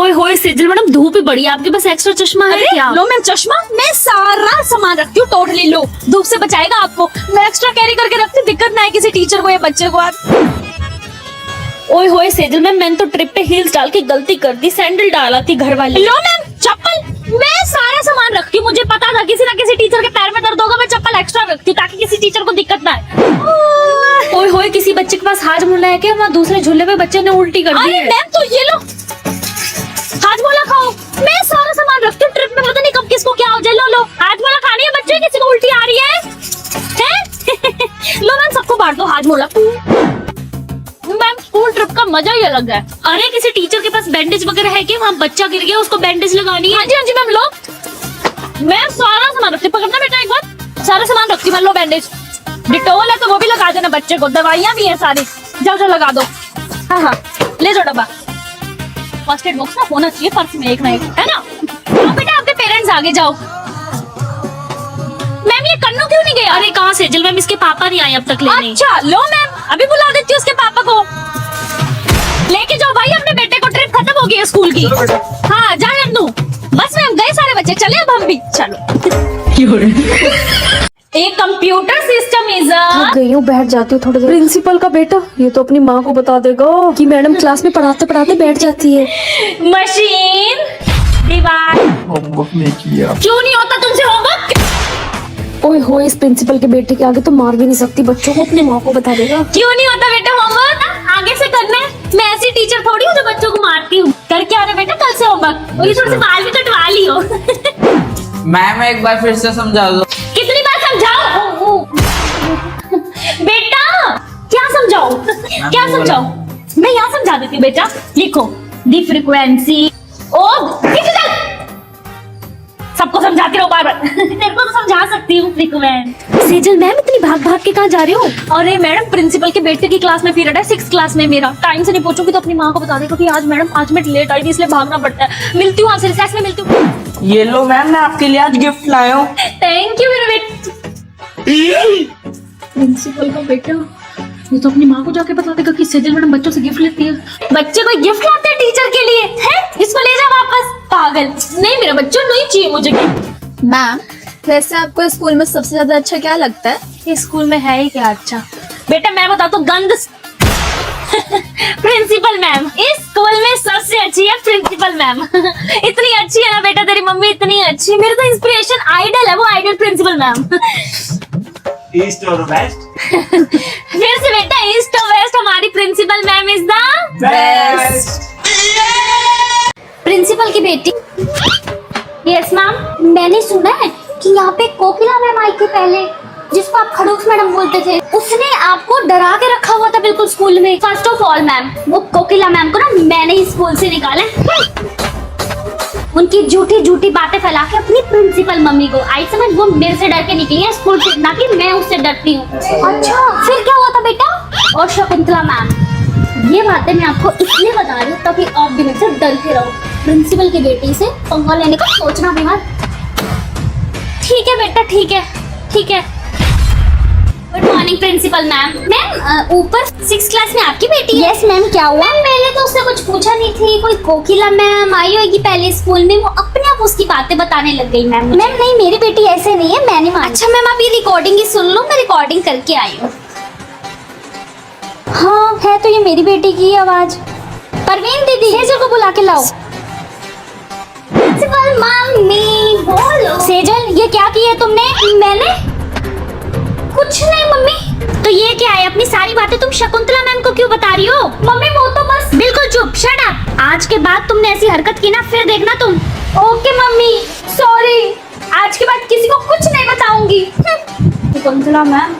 ओए होए सेजल मैडम, धूप ही बड़ी है, आपके पास एक्स्ट्रा चश्मा है क्या? लो मैम चश्मा, मैं सारा सामान रखती हूँ टोटली। लो, धूप से बचाएगा आपको। मैं एक्स्ट्रा कैरी करके रखती हूँ, दिक्कत ना है किसी टीचर को या बच्चे को। ओए होए सेजल मैम, मैंने तो ट्रिप पे हील्स डाल के गलती कर दी, सैंडल डाला थी घर वाले। लो मैम चप्पल, मैं सारा सामान रखती हूँ। मुझे पता था किसी ना किसी टीचर के पैर में दर्द होगा, मैं चप्पल एक्स्ट्रा रखती हूँ ताकि किसी टीचर को दिक्कत ना आए। ओए होए, किसी बच्चे के पास हाजमोला है क्या? वहाँ दूसरे झूले पे बच्चे ने उल्टी कर दी अरे है। मैम तो ये लो, हाजमोला खाओ। मैं सारा सामान रखती हूँ, ट्रिप में पता नहीं कब किसको क्या हो जाए। लो लो, हाजमोला खानी है बच्चे, किसी को उल्टी आ रही है? लो मैम, सबको बांट दो हाजमोला। मैम स्कूल ट्रिप का मजा ही अलग है। अरे किसी टीचर के पास बैंडेज वगैरह है क्या? वहाँ बच्चा गिर गया, उसको बैंडेज लगानी है। हाँ जी मैम, लो। मैं सारा सामान रखती हूँ, पकड़ना बेटा एक बार। सारा सामान रखती हूँ, लो बैंडेज। डिटोल है तो वो भी लगा देना बच्चे को, दवाइयाँ भी है सारी। जाओ जाओ लगा दो। हाँ हाँ, ले जाओ डब्बा। फर्स्ट एड बॉक्स ना होना चाहिए पर्स में एक ना एक, है ना? तो बेटा आपके पेरेंट्स आगे जाओ। मैम ये कन्नू क्यों नहीं गया? अरे कहाँ सेजल मैम, इसके पापा नहीं आए अब तक लेने। अच्छा लो मैम, अभी बुला देती हूँ उसके पापा को। लेके जाओ भाई अपने बेटे को, ट्रिप खत्म हो गई है स्कूल की। हाँ जा नन्नू। बस मैम गए सारे बच्चे, चले अब हम भी। चलो। एक कंप्यूटर सिस्टम इज थक गई हूँ, बैठ जाती हूँ थोड़ी देर। प्रिंसिपल का बेटा ये तो अपनी माँ को बता देगा कि मैडम क्लास में पढ़ाते पढ़ाते बैठ जाती है। मशीन, दीवार। होमवर्क नहीं किया। क्यों नहीं होता तुमसे होमवर्क? ओए होए, इस प्रिंसिपल के बेटे के आगे तो मार भी नहीं सकती बच्चों को, अपनी माँ को बता देगा। क्यों नहीं होता बेटा होमवर्क? आगे से करना है। मैं ऐसी टीचर थोड़ी हूँ जो बच्चों को मारती हूँ। करके आ रहे बेटा कल से होमवर्क। और ये थोड़े से बाल भी कटवा लियो। मैम एक बार फिर से समझा दो। कितनी बार समझाओ? बेटा क्या समझाओ? क्या समझाओ? मैं यहाँ समझा देती हूँ बेटा। लिखो दी फ्रीक्वेंसी। ओ सबको समझाती रहो बार बार। तेरे को तो समझा सकती हूँ फ्रीक्वेंट। सेजल मैम, इतनी भाग भाग के कहाँ जा रहे हो? अरे मैडम, प्रिंसिपल के बेटे की क्लास में पीरियड है, 6th क्लास में मेरा। टाइम से नहीं पहुंचूंगी तो अपनी माँ को बता देगा कि आज मैडम 5 मिनट लेट आई थी, इसलिए भागना पड़ता है। मिलती हूँ आपसे, रिसेस में मिलती हूँ। ये लो मैम, मैं आपके लिए आज गिफ्ट लाया हूँ। थैंक यू मेरे बेटे। प्रिंसिपल का बेटा ये तो अपनी माँ को जाके बता देगा कि सेजल मैडम बच्चों से गिफ्ट लेती है। बच्चे को गिफ्ट लाते हैं टीचर के लिए, हैं? इसको ले जा वापस। पागल। नहीं मेरा बच्चा नहीं चाहिए मुझे गिफ्ट। मैम वैसे आपको स्कूल में सबसे ज्यादा अच्छा क्या लगता है? इस स्कूल में है ही क्या अच्छा? बेटा मैं बताता हूँ, गंद। प्रिंसिपल मैम, इस स्कूल में सबसे अच्छी है प्रिंसिपल मैम। इतनी अच्छी है ना बेटा, तेरी मम्मी इतनी अच्छी। मेरा तो इंस्पिरेशन आइडल है, वो आइडल प्रिंसिपल मैम। ईस्ट और वेस्ट। फिर से बेटा, ईस्ट और वेस्ट, हमारी principal ma'am is the best. Principal की बेटी। Yes ma'am. मैंने सुना है कि यहाँ पे कोकिला मैम आई थी पहले, जिसको आप खड़ूस मैडम बोलते थे। उसने आपको डरा के रखा हुआ था बिल्कुल स्कूल में। फर्स्ट ऑफ ऑल मैम, वो कोकिला मैम को ना मैंने ही स्कूल से निकाला। उनकी झूठी झूठी बातें फैला के अपनी प्रिंसिपल मम्मी को आई समझ, वो मेरे से डर के निकली है स्कूल से, ना कि मैं उससे डरती हूँ। अच्छा फिर क्या हुआ था बेटा? और शकुंतला मैम, ये बातें मैं आपको इसलिए बता रही हूँ ताकि आप भी मुझसे डरते रहो। प्रिंसिपल की बेटी से पंगा लेने का सोचना भी मत। ठीक है बेटा, ठीक है ठीक है। Good morning principal ma'am. Ma'am ऊपर 6th क्लास में आपकी बेटी है? Yes ma'am. क्या हुआ? मैंने तो उससे कुछ पूछा नहीं थी। कोई कोकिला मैम आई होगी पहले स्कूल में, वो अपने आप उसकी बातें बताने लग गई मैम। मैम नहीं, मेरी बेटी ऐसे नहीं है, मैंने माना। अच्छा मैम, आप ये रिकॉर्डिंग ही सुन लो, मैं रिकॉर्डिंग करके आई हूँ। हाँ है तो ये मेरी बेटी की आवाज। परवीन दीदी, सेजल को बुला के लाओ। प्रिंसिपल मम्मी बोलो। सेजल ये क्या किया तुमने? मैंने कुछ नहीं मम्मी। तो ये क्या है? अपनी सारी बातें तुम शकुंतला मैम को क्यों बता रही हो? मम्मी वो तो बस। बिल्कुल चुप, शट अप। आज के बाद तुमने ऐसी हरकत की ना, फिर देखना तुम। Okay mummy, sorry. आज के बाद किसी को कुछ नहीं बताऊंगी। शकुंतला मैम,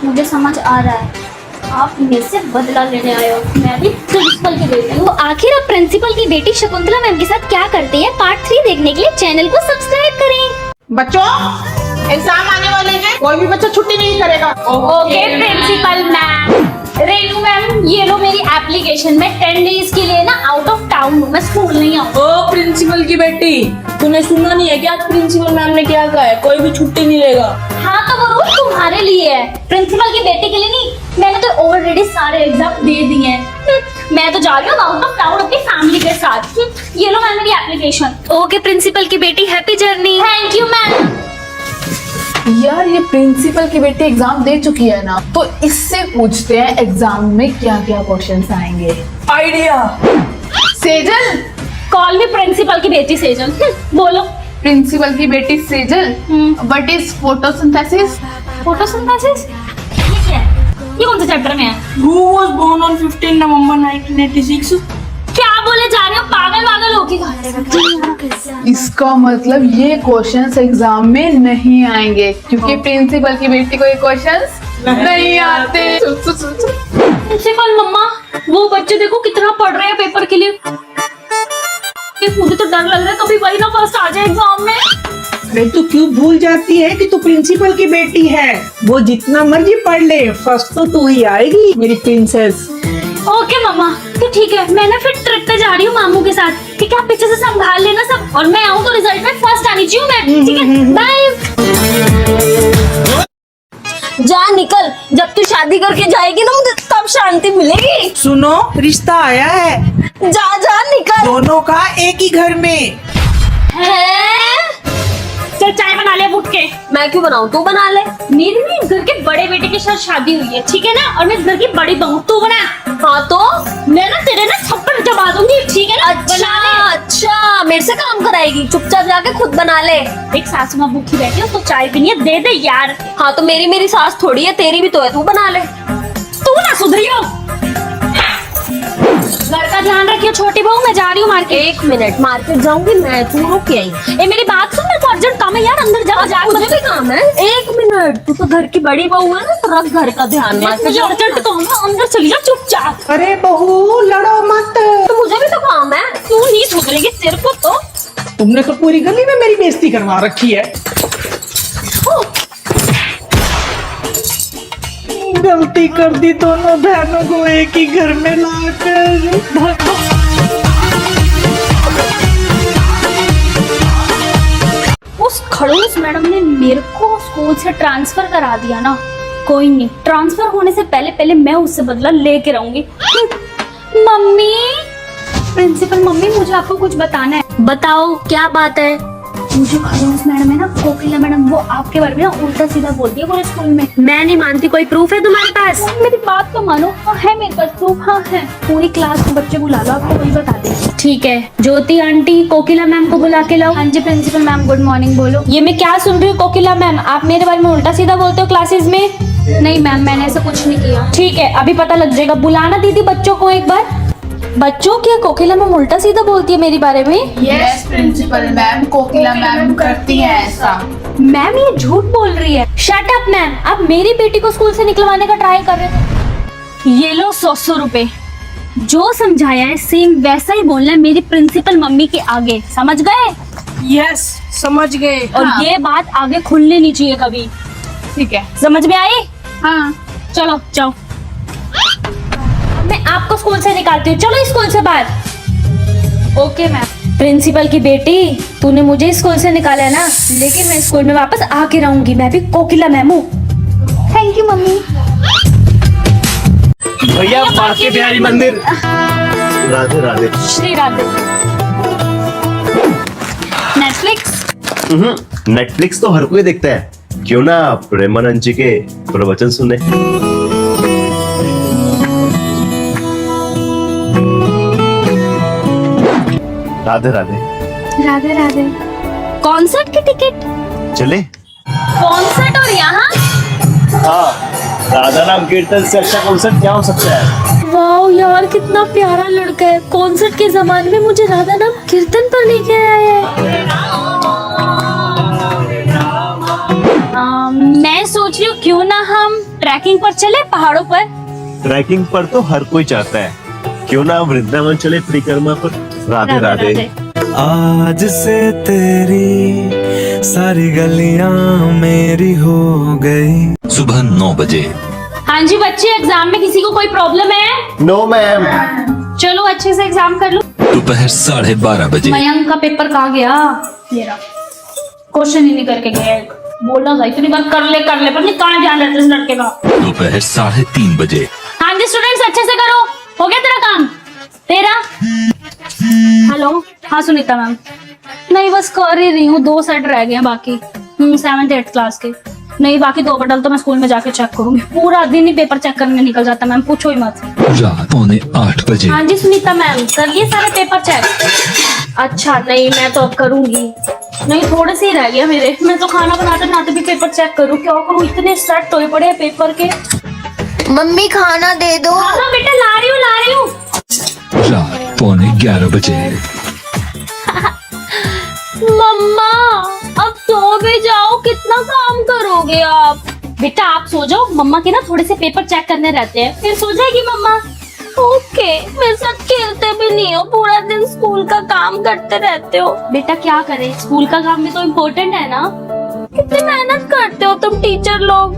मुझे समझ आ रहा है आप मेरे से बदला लेने आए हो। मैं भी प्रिंसिपल की बेटी हूँ। आखिर अब प्रिंसिपल की बेटी शकुंतला मैम के साथ क्या करती है, पार्ट 3 देखने के लिए चैनल को सब्सक्राइब करें। बच्चों एग्जाम आने वाले हैं, कोई भी बच्चा छुट्टी नहीं करेगा। Okay principal ma'am. Renu ma'am, ये लो मेरी एप्लीकेशन। मैं 10 डेज के लिए ना आउट ऑफ टाउन हूँ, मैं स्कूल नहीं आऊँ। ओ प्रिंसिपल की बेटी, तूने सुना नहीं है क्या प्रिंसिपल मैम ने क्या कहा है? कोई भी छुट्टी नहीं लेगा। हाँ तो वो रूल तुम्हारे लिए है, प्रिंसिपल की बेटी के लिए नहीं। मैंने तो ऑलरेडी सारे एग्जाम दे दिए हैं। मैं तो जा रही हूँ आउट ऑफ टाउन अपनी फैमिली के साथ। ये लो मैम डेस्टिनेशन। ओके प्रिंसिपल की बेटी, happy journey. Thank you ma'am. यार ये प्रिंसिपल की बेटी एग्जाम दे चुकी है ना, तो इससे पूछते हैं एग्जाम में क्या क्या क्वेश्चंस आएंगे। Idea. Sejal, call me principal की बेटी सेजल। बोलो। प्रिंसिपल की बेटी Sejal, what is photosynthesis? Photosynthesis ये क्या है? ये कौन सा चैप्टर में है? Who was born on 15 November 1986? क्या बोले जा रहे हो? पागल वागल हो के। इसका मतलब ये क्वेश्चंस एग्जाम में नहीं आएंगे क्योंकि प्रिंसिपल की बेटी को ये क्वेश्चंस नहीं आते। प्रिंसिपल मम्मा, वो बच्चे देखो कितना पढ़ रहे हैं पेपर के लिए। मुझे तो डर लग रहा है कभी वही ना फर्स्ट आ जाए एग्जाम में। अरे तू क्यों भूल जाती है कि तू प्रिंसिपल की बेटी है? वो जितना मर्जी पढ़ ले, फर्स्ट तो तू ही आएगी मेरी प्रिंसेस। ओके मम्मा, तो ठीक है, मैं ना फिर ट्रिप पे जा रही हूँ मामू के साथ। ठीक है, आप पीछे से संभाल लेना सब, और मैं आऊँ तो रिजल्ट में फर्स्ट आनी चाहिए मैं। ठीक है, बाय। जा निकल, जब तू शादी करके जाएगी ना मुझे तब शांति मिलेगी। सुनो, रिश्ता आया है जा जा निकल। दोनों का एक ही घर में। चल चाय बना ले उठ के। मैं क्यों बनाऊं, तू बना ले। मेरी ना इस घर के बड़े बेटे के साथ शादी हुई है, ठीक है ना, और मैं इस घर की बड़ी बहू। तू बना। हाँ तो मैं ना तेरे ना थप्पड़ जमा दूंगी, ठीक है ना? अच्छा अच्छा, मेरे से काम कराएगी, चुपचाप जाके खुद बना ले। एक सासू माँ भूखी बैठी है, उसको चाय पीनी है, दे दे यार। हाँ तो मेरी सास थोड़ी है, तेरी भी तो है, तू बना ले। तू ना सुधरी हो। घर का ध्यान रखियो छोटी बहू, मैं जा रही हूँ मार्केट। 1 मिनट, मार्केट जाऊंगी मैं, तू रुक के आई। ए मेरी बात सुन, मेरे को अर्जेंट काम है यार, अंदर जा। मुझे भी काम है। 1 मिनट, तू तो घर की बड़ी बहू है ना, तो रख घर का ध्यान। मुझे अर्जेंट काम है, अंदर चली जा चुपचाप। अरे बहू लड़ो मत। तो मुझे भी तो काम है। तू नहीं सुधरेगी, तेरे को तो। तुमने तो पूरी गली में मेरी बेइज्जती करवा रखी है। गलती कर दी दोनों बहनों को एक ही घर में लाकर। उस खड़ूस मैडम ने मेरे को स्कूल से ट्रांसफर करा दिया ना। कोई नहीं, ट्रांसफर होने से पहले पहले मैं उससे बदला लेके रहूंगी। मम्मी, प्रिंसिपल मम्मी, मुझे आपको कुछ बताना है। बताओ क्या बात है। मुझे खड़ूस मैडम है ना, कोकिला मैडम, वो आपके बारे में ना उल्टा सीधा बोलती है पूरे स्कूल में। मैं नहीं मानती, कोई प्रूफ है तुम्हारे पास? मेरी बात तो मानो। हाँ है मेरे पास प्रूफ, हाँ है। पूरी क्लास के बच्चे बुला लो, आपको वही बता दे। ठीक है, ज्योति आंटी कोकिला मैम को बुला के लाओ। हाँ जी प्रिंसिपल मैम, गुड मॉर्निंग। बोलो। ये मैं क्या सुन रही हूँ कोकिला मैम, आप मेरे बारे में उल्टा सीधा बोलते हो क्लासेस में। नहीं मैम, मैंने ऐसा कुछ नहीं किया। ठीक है, अभी पता लग जाएगा। बुलाना दीदी बच्चों को एक बार। बच्चों, क्या कोकिला मैम उल्टा सीधा बोलती है मेरे बारे में? यस प्रिंसिपल मैम, कोकिला मैम करती है ऐसा। मैम ये झूठ बोल रही है। शट अप मैम, आप मेरी बेटी को स्कूल से निकलवाने का ट्राई कर रहे थे। ये लो 100 रुपए। जो समझाया है सेम वैसा ही बोलना है मेरी प्रिंसिपल मम्मी के आगे, समझ गए? यस, समझ गए। और हाँ। ये बात आगे खुलनी नहीं चाहिए कभी। ठीक है। समझ में आई? हाँ चलो जाओ। मैं आपको स्कूल से निकालती हूँ, चलो स्कूल से बाहर। Okay ma'am. प्रिंसिपल की बेटी, तूने मुझे स्कूल से निकाला है ना, लेकिन मैं स्कूल में वापस आके रहूंगी। मैं भी कोकिला मैम हूँ। Thank you mummy. भैया बांके बिहारी मंदिर। राधे राधे। श्री राधे। नेटफ्लिक्स। नेटफ्लिक्स तो हर कोई देखता है, क्यों ना प्रेमानंद जी के प्रवचन सुने। राधे राधे। राधे राधे। कॉन्सर्ट की टिकट? चले। कॉन्सर्ट और यहाँ? हाँ, राधा नाम कीर्तन से अच्छा कॉन्सर्ट क्या हो सकता है। वाओ यार, कितना प्यारा लड़का है। कॉन्सर्ट के जमाने में मुझे राधा नाम कीर्तन पर लेके आया है। मैं सोच रही हूँ क्यों ना हम ट्रैकिंग पर चले पहाड़ों पर। ट्रैकिंग पर तो हर कोई चाहता है, क्यों ना वृंदावन चले परिक्रमा पर। राधे राधे। आज से तेरी सारी गलियां मेरी हो गई। सुबह 9 बजे। हाँ जी बच्चे, एग्जाम में किसी को कोई प्रॉब्लम है? No ma'am. चलो अच्छे से एग्जाम कर लो। दोपहर 12:30 बजे। मयंक का पेपर कहाँ गया? ये रहा। क्वेश्चन ही नहीं करके गया। बोला था इतनी बार कर ले पर नहीं, कहाँ ध्यान रहता है इस लड़के का। दोपहर 3:30 बजे। हाँ जी स्टूडेंट्स, अच्छे से करो। हो गया तेरा काम? तेरा? हेलो, हाँ सुनीता मैम। नहीं बस कर ही रही हूँ, 2 सेट रह गए हैं बाकी 7th 8th क्लास के। नहीं बाकी 2 बटल तो मैं स्कूल में जाके चेक करूंगी। पूरा दिन ही पेपर चेक करने निकल जाता मैम, पूछो ही मत। रात 7:45 बजे। हाँ जी सुनीता मैम, कर लिए सारे पेपर चेक? अच्छा नहीं मैं तो अब करूंगी। नहीं थोड़े से ही रह गया मेरे, मैं तो खाना बनाते बनाते भी पेपर चेक करूँ, क्या करूँ, इतने सेट टोए पड़े हैं पेपर के। मम्मी खाना दे दो। हाँ बेटा ला रही हूँ। रात 11:15 बजे। मम्मा अब सो भी जाओ, कितना काम करोगे आप? बेटा आप सो जाओ, मम्मा के ना थोड़े से पेपर चेक करने रहते हैं, फिर सो जाएगी मम्मा। ओके, मेरे साथ खेलते भी नहीं हो, पूरा दिन स्कूल का काम करते रहते हो। बेटा क्या करें, स्कूल का काम भी तो इम्पोर्टेंट है ना। कितनी मेहनत करते हो तुम टीचर लोग।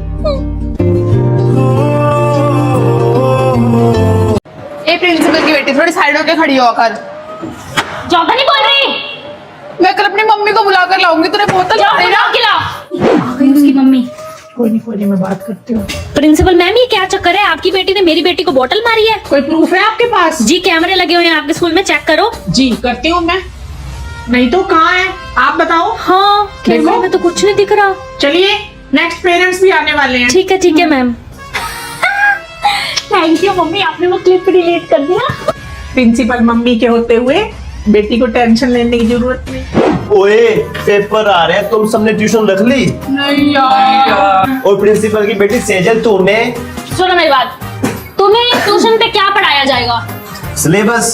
ए प्रिंसिपल की बेटी थोड़ी साइड होके खड़ी होकर। ज्यादा नहीं बोल रही। मैं कल अपनी मम्मी को बुला कर लाऊंगी, तूने बोतल जाओ ला बुलाओ खिलाओ। आ गई उसकी मम्मी। कोई नहीं मैं बात करती हूँ। प्रिंसिपल मैम ये क्या चक्कर है, आपकी बेटी ने मेरी बेटी को बोतल मारी है? कोई प्रूफ है आपके पास? जी कैमरे लगे हुए हैं आपके स्कूल में, चेक करो। जी करती हूँ मैं। नहीं तो कहाँ है आप बताओ। हाँ कैमरे देखो। में तो कुछ नहीं दिख रहा। चलिए नेक्स्ट पेरेंट्स भी आने वाले हैं। ठीक है मैम। थैंक यू मम्मी, आपने वो क्लिप डिलीट कर दिया। प्रिंसिपल मम्मी के होते हुए बेटी को टेंशन लेने की जरूरत नहीं। ओए पेपर आ रहे हैं, तुम सबने ट्यूशन रख ली? नहीं यार। और प्रिंसिपल की बेटी सेजल तूने सुनो मेरी बात, तुम्हें ट्यूशन पे क्या पढ़ाया जाएगा? सिलेबस।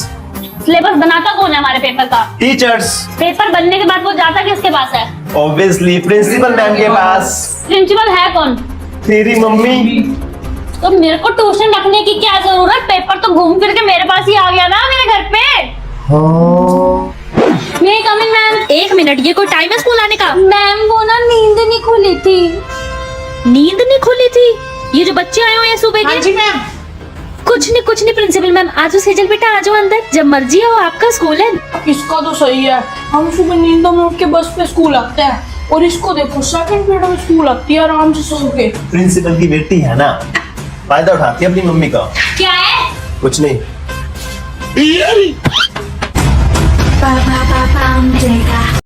सिलेबस बनाता कौन है हमारे पेपर का? टीचर्स। पेपर बनने के बाद वो जाता किसके पास है? ऑब्वियसली प्रिंसिपल मैम के पास। प्रिंसिपल है कौन? तेरी मम्मी। तो मेरे को ट्यूशन रखने की क्या जरूरत, पेपर तो घूम फिर के मेरे पास ही आ गया ना मेरे घर पे। मैं कमिंग मैम। 1 मिनट, ये कोई टाइम है स्कूल आने का? मैम वो ना नींद नहीं खुली थी। नींद नहीं खुली थी? ये जो बच्चे आए हुए हैं सुबह के। हाँ जी मैम। कुछ नहीं प्रिंसिपल मैम, आ जाओ सेजल बेटा, आ जाओ अंदर, जब मर्जी हो, आपका स्कूल है। इसका तो सही है, हम सुबह नींदों में उठ के बस पे स्कूल आते हैं, और इसको देखो 2nd पीरियड में स्कूल आती है आराम से सो के। प्रिंसिपल की बेटी है ना, फायदा उठाती है अपनी मम्मी का। क्या है? कुछ नहीं।